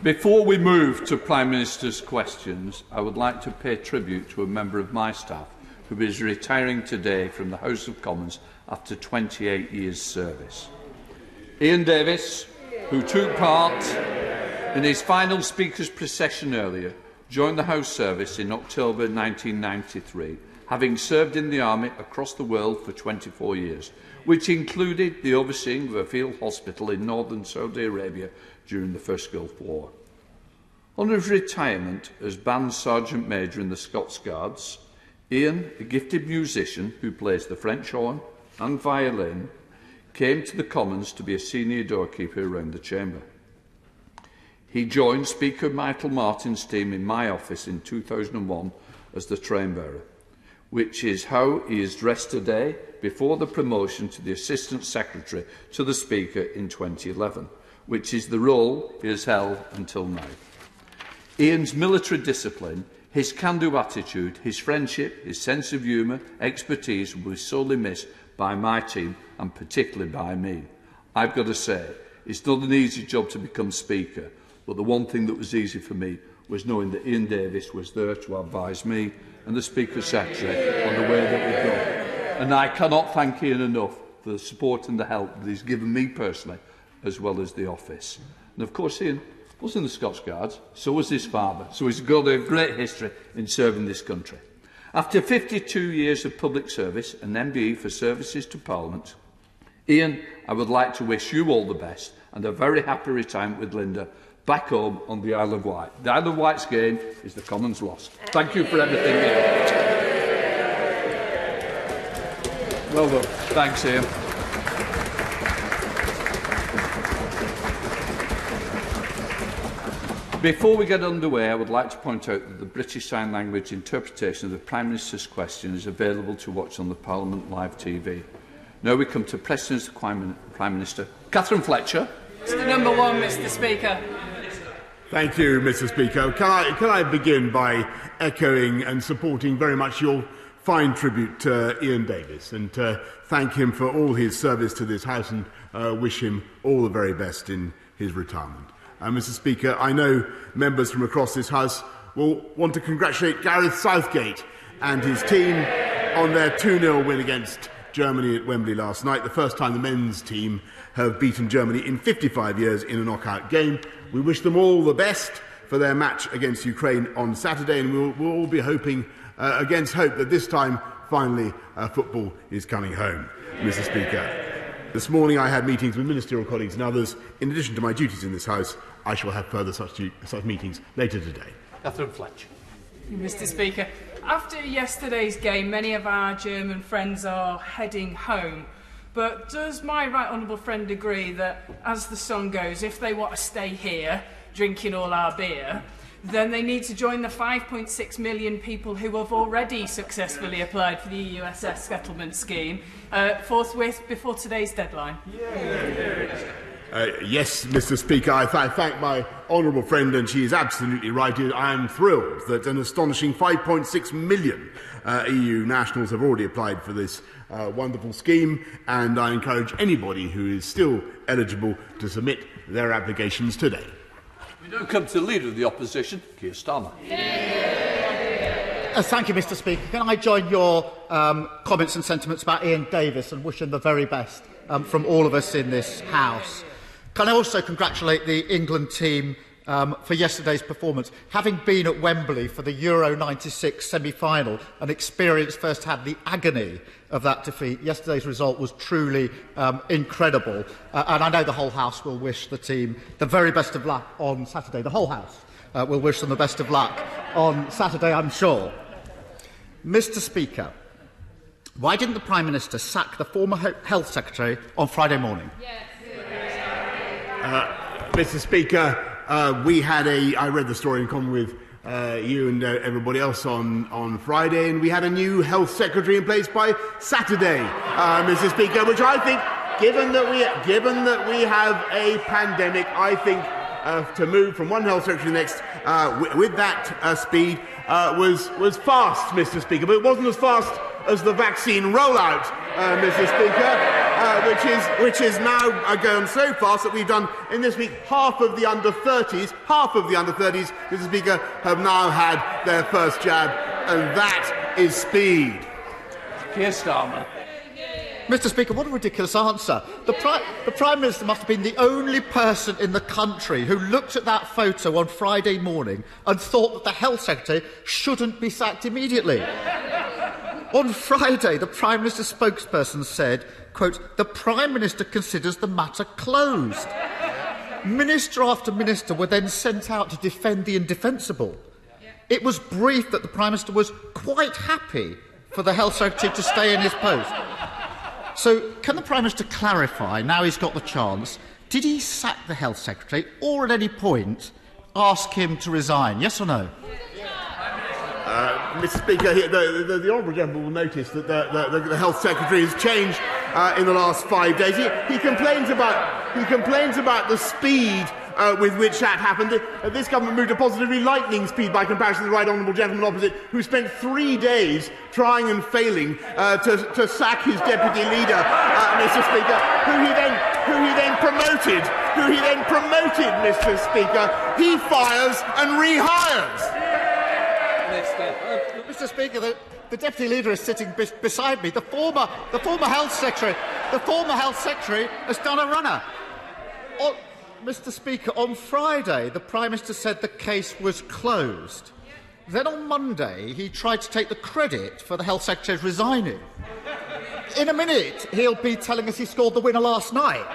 Before we move to Prime Minister's questions, I would like to pay tribute to a member of my staff who is retiring today from the House of Commons after 28 years' service. Ian Davis, who took part in his final Speaker's procession earlier, joined the House service in October 1993, having served in the Army across the world for 24 years, which included the overseeing of a field hospital in northern Saudi Arabia during the First Gulf War. On his retirement as Band Sergeant Major in the Scots Guards, Ian, a gifted musician who plays the French horn and violin, came to the Commons to be a senior doorkeeper around the chamber. He joined Speaker Michael Martin's team in my office in 2001 as the train-bearer, which is how he is dressed today before the promotion to the Assistant Secretary to the Speaker in 2011, which is the role he has held until now. Ian's military discipline, his can-do attitude, his friendship, his sense of humour, expertise will be sorely missed by my team and particularly by me. I've got to say, it's not an easy job to become Speaker, but the one thing that was easy for me was knowing that Ian Davis was there to advise me and the Speaker Secretary on the way that we go. And I cannot thank Ian enough for the support and the help that he's given me personally, as well as the office. And of course, Ian was in the Scots Guards, so was his father, so he's got a great history in serving this country. After 52 years of public service and MBE for services to Parliament, Ian, I would like to wish you all the best and a very happy retirement with Linda back home on the Isle of Wight. The Isle of Wight's gain is the Commons' loss. Thank you for everything, Ian. Well done. Thanks, Ian. Before we get underway, I would like to point out that the British Sign Language interpretation of the Prime Minister's question is available to watch on the Parliament Live TV. Now we come to President of the Prime Minister, Catherine Fletcher. Mr. Number One, Mr. Speaker. Thank you, Mr. Speaker. Can I begin by echoing and supporting very much your fine tribute to Ian Davis and thank him for all his service to this House and wish him all the very best in his retirement. Mr. Speaker, I know members from across this House will want to congratulate Gareth Southgate and his team on their 2-0 win against Germany at Wembley last night, the first time the men's team have beaten Germany in 55 years in a knockout game. We wish them all the best for their match against Ukraine on Saturday, and we'll all be hoping against hope that this time, finally, football is coming home. Mr. Speaker, this morning I had meetings with ministerial colleagues and others. In addition to my duties in this House, I shall have further such meetings later today. Catherine Fletcher. Mr. Speaker, after yesterday's game, many of our German friends are heading home. But does my right honourable friend agree that, as the song goes, if they want to stay here, drinking all our beer, then they need to join the 5.6 million people who have already successfully applied for the EUSS settlement scheme forthwith before today's deadline? Yes, Mr. Speaker, I thank my honourable friend, and she is absolutely right. I am thrilled that an astonishing 5.6 million EU nationals have already applied for this wonderful scheme, and I encourage anybody who is still eligible to submit their applications today. We now come to the Leader of the Opposition, Keir Starmer. Thank you, Mr. Speaker. Can I join your comments and sentiments about Ian Davis and wish him the very best from all of us in this House? Can I also congratulate the England team for yesterday's performance? Having been at Wembley for the Euro '96 semi-final and experienced firsthand the agony of that defeat, yesterday's result was truly incredible. And I know the whole House will wish the team the very best of luck on Saturday. The whole House will wish them the best of luck on Saturday, I'm sure. Mr. Speaker, why didn't the Prime Minister sack the former Health Secretary on Friday morning? Yes. Mr. Speaker, I read the story in common with you and everybody else on Friday, and we had a new Health Secretary in place by Saturday, Mr. Speaker, which I think, given that we have a pandemic, I think to move from one Health Secretary to the next with that speed was fast, Mr. Speaker, but it wasn't as fast as the vaccine rollout, Mr. Speaker. which is now gone so fast that we've done in this week half of the under 30s, Mr. Speaker, have now had their first jab, and that is speed. Keir Starmer. Mr. Speaker, what a ridiculous answer. The Prime Minister must have been the only person in the country who looked at that photo on Friday morning and thought that the Health Secretary shouldn't be sacked immediately. On Friday, the Prime Minister's spokesperson said, quote, "The Prime Minister considers the matter closed." Minister after minister were then sent out to defend the indefensible. It was briefed that the Prime Minister was quite happy for the Health Secretary to stay in his post. So, can the Prime Minister clarify, now he's got the chance, did he sack the Health Secretary or at any point ask him to resign? Yes or no? Mr. Speaker, the Honourable Gentleman will notice that the Health Secretary has changed in the last 5 days. He complains about the speed with which that happened. This government moved at positively lightning speed by comparison to the Right Honourable Gentleman opposite, who spent 3 days trying and failing to sack his deputy leader, Mr. Speaker, who he then promoted, Mr. Speaker. He fires and rehires. Mr. Speaker, the deputy leader is sitting beside me. The former health secretary has done a runner. Mr. Speaker, on Friday, the Prime Minister said the case was closed. Then on Monday, he tried to take the credit for the Health Secretary resigning. In a minute, he'll be telling us he scored the winner last night.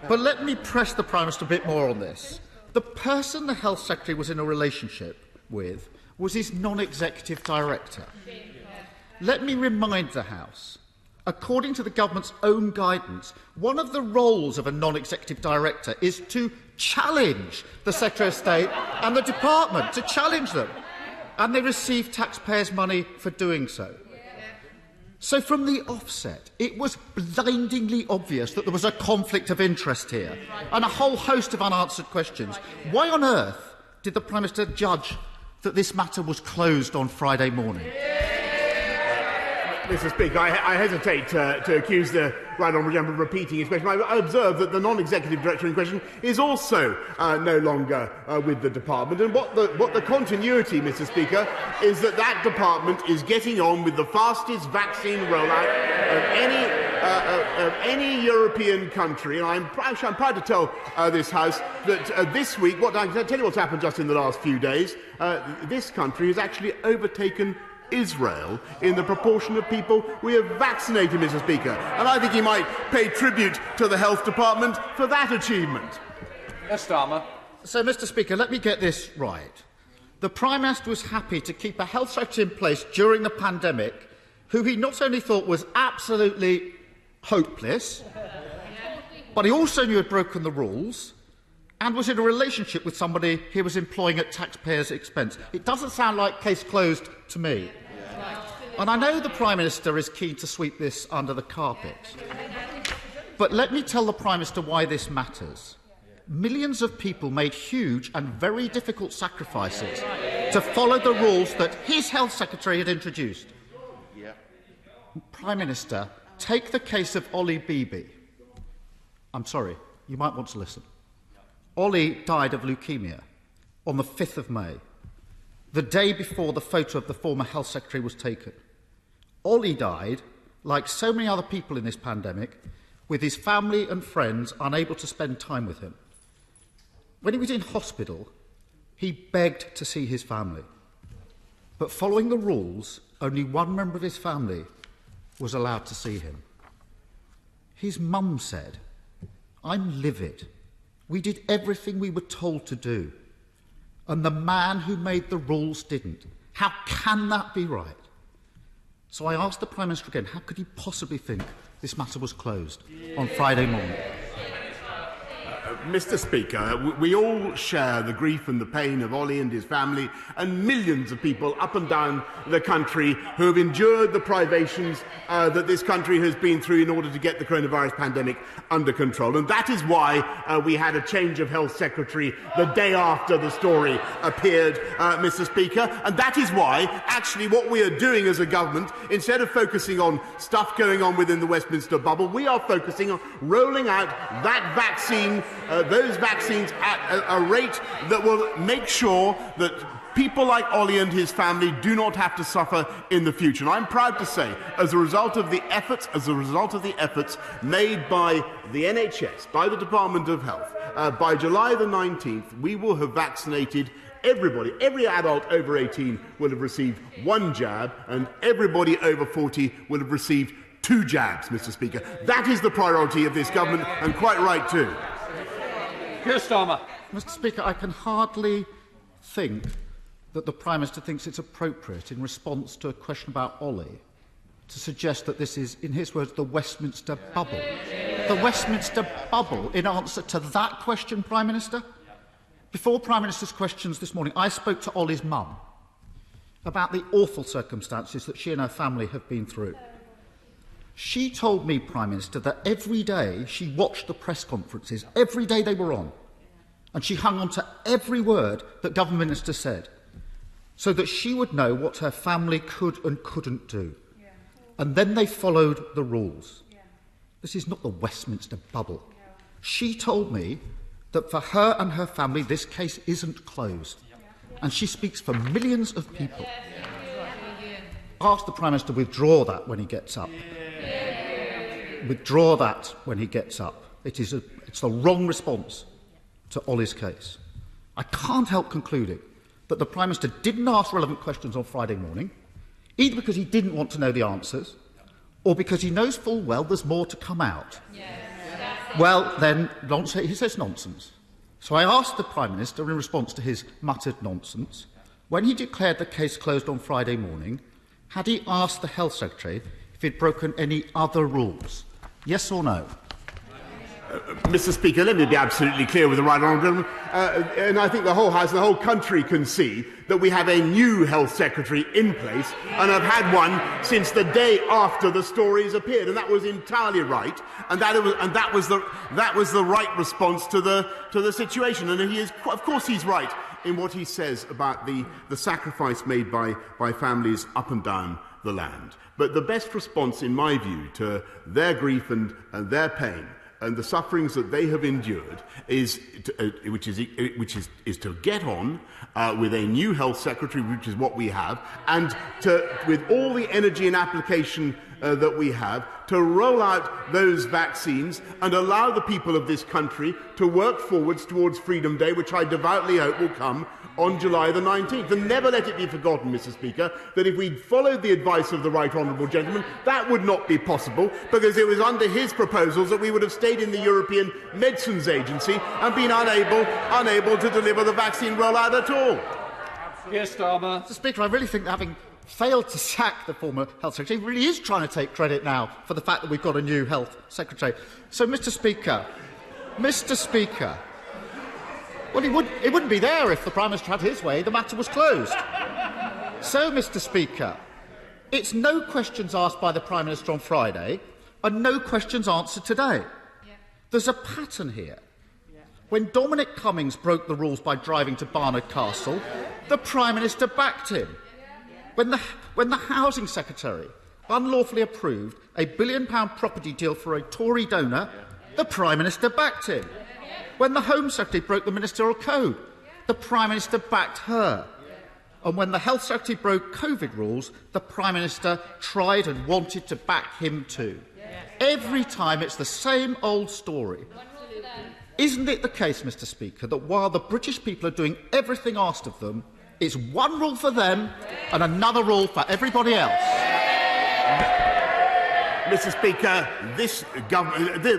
But let me press the Prime Minister a bit more on this. The person the Health Secretary was in a relationship with was his non-executive director. Let me remind the House, according to the government's own guidance, one of the roles of a non-executive director is to challenge the Secretary of State and the department, to challenge them. And they receive taxpayers' money for doing so. So from the offset, it was blindingly obvious that there was a conflict of interest here and a whole host of unanswered questions. Why on earth did the Prime Minister judge that this matter was closed on Friday morning? Mr. Speaker, I hesitate to accuse the Right Honourable Gentleman of repeating his question. I observe that the non-executive director in question is also no longer with the department. And what the continuity, Mr. Speaker, is that department is getting on with the fastest vaccine rollout of any European country. And I'm proud to tell this House that this week, I can tell you what's happened just in the last few days. This country has actually overtaken Israel in the proportion of people we have vaccinated, Mr. Speaker. And I think he might pay tribute to the Health Department for that achievement. Yes, Starmer. So, Mr. Speaker, let me get this right. The Prime Minister was happy to keep a Health Secretary in place during the pandemic who he not only thought was absolutely hopeless, but he also knew had broken the rules and was in a relationship with somebody he was employing at taxpayers' expense. It doesn't sound like case closed to me. And I know the Prime Minister is keen to sweep this under the carpet. But let me tell the Prime Minister why this matters. Millions of people made huge and very difficult sacrifices to follow the rules that his Health Secretary had introduced. Prime Minister, take the case of Ollie Beebe. I'm sorry, you might want to listen. Ollie died of leukaemia on the 5th of May, the day before the photo of the former Health Secretary was taken. Ollie died, like so many other people in this pandemic, with his family and friends unable to spend time with him. When he was in hospital, he begged to see his family. But following the rules, only one member of his family was allowed to see him. His mum said, "I'm livid. We did everything we were told to do. And the man who made the rules didn't. How can that be right?" So I asked the Prime Minister again, how could he possibly think this matter was closed on Friday morning? Mr. Speaker, we all share the grief and the pain of Ollie and his family and millions of people up and down the country who have endured the privations that this country has been through in order to get the coronavirus pandemic under control. And that is why we had a change of Health Secretary the day after the story appeared, Mr. Speaker. And that is why, actually, what we are doing as a government, instead of focusing on stuff going on within the Westminster bubble, we are focusing on rolling out that vaccine, those vaccines at a rate that will make sure that people like Ollie and his family do not have to suffer in the future. And I'm proud to say, as a result of the efforts made by the NHS, by the Department of Health, by July the 19th, we will have vaccinated everybody. Every adult over 18 will have received one jab, and everybody over 40 will have received 2 jabs, Mr. Speaker. That is the priority of this government, and quite right too. Keir Starmer. Mr. Speaker, I can hardly think that the Prime Minister thinks it's appropriate, in response to a question about Ollie, to suggest that this is, in his words, the Westminster bubble. The Westminster bubble, in answer to that question, Prime Minister? Before Prime Minister's questions this morning, I spoke to Ollie's mum about the awful circumstances that she and her family have been through. She told me, Prime Minister, that every day she watched the press conferences, every day they were on, and she hung on to every word that government ministers said, so that she would know what her family could and couldn't do. Yeah. And then they followed the rules. Yeah. This is not the Westminster bubble. Yeah. She told me that for her and her family, this case isn't closed. Yeah. And she speaks for millions of people. Yeah. Ask the Prime Minister to withdraw that when he gets up. Yeah. Withdraw that when he gets up. It's the wrong response to Ollie's case. I can't help concluding that the Prime Minister didn't ask relevant questions on Friday morning, either because he didn't want to know the answers, or because he knows full well there's more to come out. Yes. Well, then, he says nonsense. So I asked the Prime Minister, in response to his muttered nonsense, when he declared the case closed on Friday morning, had he asked the Health Secretary if he'd broken any other rules? Yes or no? Mr. Speaker, let me be absolutely clear with the right honourable gentleman, and I think the whole House and the whole country can see that we have a new Health Secretary in place, and have had one since the day after the stories appeared, and that was entirely right, and that was the right response to the situation. And he is, of course, he's right in what he says about the sacrifice made by families up and down the land. But the best response, in my view, to their grief and their pain and the sufferings that they have endured is to get on with a new Health Secretary, which is what we have, and with all the energy and application that we have, to roll out those vaccines and allow the people of this country to work forwards towards Freedom Day, which I devoutly hope will come on July the 19th. And never let it be forgotten, Mr. Speaker, that if we'd followed the advice of the right honourable gentleman, that would not be possible, because it was under his proposals that we would have stayed in the European Medicines Agency and been unable to deliver the vaccine rollout at all. Yes, Starmer. Mr. Speaker, I really think that having failed to sack the former Health Secretary, he really is trying to take credit now for the fact that we've got a new Health Secretary. So, Mr. Speaker, well, it wouldn't be there if the Prime Minister had his way. The matter was closed. So, Mr. Speaker, it's no questions asked by the Prime Minister on Friday and no questions answered today. Yeah. There's a pattern here. Yeah. When Dominic Cummings broke the rules by driving to Barnard Castle, the Prime Minister backed him. Yeah. When the Housing Secretary unlawfully approved a £1 billion property deal for a Tory donor, the Prime Minister backed him. When the Home Secretary broke the Ministerial Code, the Prime Minister backed her. And when the Health Secretary broke COVID rules, the Prime Minister tried and wanted to back him too. Every time it's the same old story. Isn't it the case, Mr. Speaker, that while the British people are doing everything asked of them, it's one rule for them and another rule for everybody else? Mr. Speaker,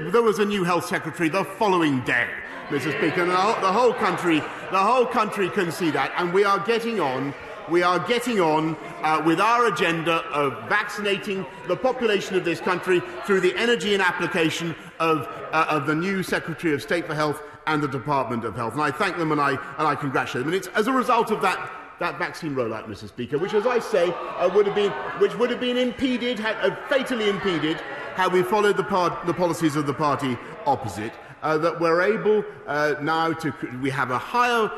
there was a new Health Secretary the following day, Mr. Speaker, and the whole country can see that, and we are getting on with our agenda of vaccinating the population of this country through the energy and application of the new Secretary of State for Health and the Department of Health. And I thank them and I congratulate them. And it's as a result of that vaccine rollout, Mr. Speaker, which, as I say, would have been impeded, fatally impeded, had we followed the policies of the party opposite. That we're able now we have a higher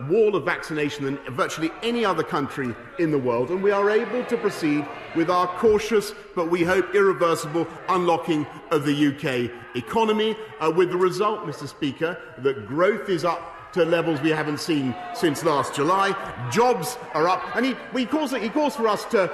wall of vaccination than virtually any other country in the world, and we are able to proceed with our cautious but we hope irreversible unlocking of the UK economy, with the result, Mr. Speaker, that growth is up to levels we haven't seen since last July. Jobs are up, and he calls for us to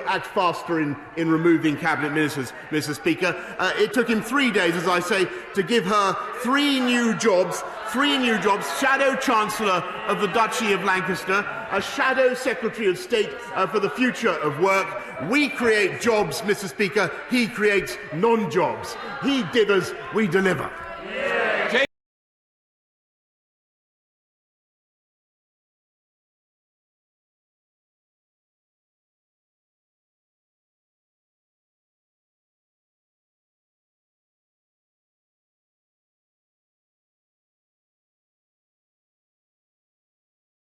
act faster in removing cabinet ministers, Mr. Speaker. It took him 3 days, as I say, to give her three new jobs. Shadow Chancellor of the Duchy of Lancaster, a Shadow Secretary of State for the Future of Work. We create jobs, Mr. Speaker. He creates non-jobs. He dithers, we deliver.